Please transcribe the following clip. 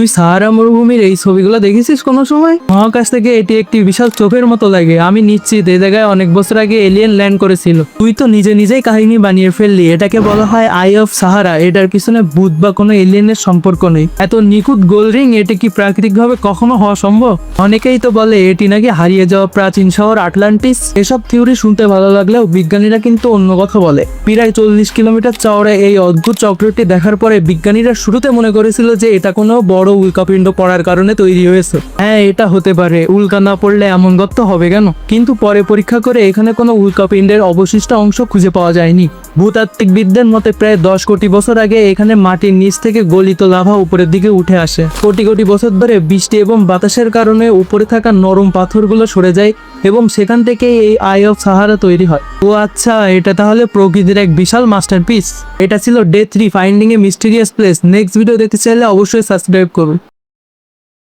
তুই সাহারা মরুভূমির এই ছবিগুলো দেখেছিস কোনো সময়? মহাকাশ থেকে এটি একটি বিশাল চোখের মতো লাগে। আমি নিশ্চিত এই জায়গায় অনেক বছর আগে এলিয়েন ল্যান্ড করেছিল। তুই তো নিজেই কাহিনী বানিয়ে ফেললি। এটাকে বলা হয় আই অফ সাহারা। এটার পিছনে ভূত বা কোনো এলিয়েনের সম্পর্ক নেই। এত নিখুঁত গোল রিং, এটি কি প্রাকৃতিকভাবে কখনো হওয়া সম্ভব? অনেকেই তো বলে এটি নাকি হারিয়ে যাওয়া প্রাচীন শহর আটলান্টিস। এসব থিওরি শুনতে ভালো লাগলেও বিজ্ঞানীরা কিন্তু অন্য কথা বলে। প্রায় 40 কিলোমিটার চওড়া এই অদ্ভুত চক্রটি দেখার পরে বিজ্ঞানীরা শুরুতে মনে করেছিল যে এটা কোনো বড় উল্কাপিণ্ড পড়ার কারণে তৈরি হয়েছে। হ্যাঁ, এটা হতে পারে। উল্কা না পড়লে এমন গর্ত হবে কেন? কিন্তু পরে পরীক্ষা করে এখানে কোনো উল্কাপিণ্ডের অবশিষ্ট অংশ খুঁজে পাওয়া যায়নি। ভূতাত্ত্বিকবিদদের মতে প্রায় 10 কোটি বছর আগে এখানে মাটির নিচ থেকে গলিত লাভা উপরের দিকে উঠে আসে। কোটি কোটি বছর ধরে বৃষ্টি এবং বাতাসের কারণে উপরে থাকা নরম পাথরগুলো সরে যায় এবং সেখান থেকে এই আই অফ সাহারা তৈরি হয়। ও আচ্ছা, এটা তাহলে প্রকৃতির এক বিশাল মাস্টারপিস। এটা ছিল ডে 3 ফাইন্ডিং এ মিস্টিরিয়াস প্লেস। নেক্সট ভিডিও দেখতে চাইলে অবশ্যই সাবস্ক্রাইব করুন।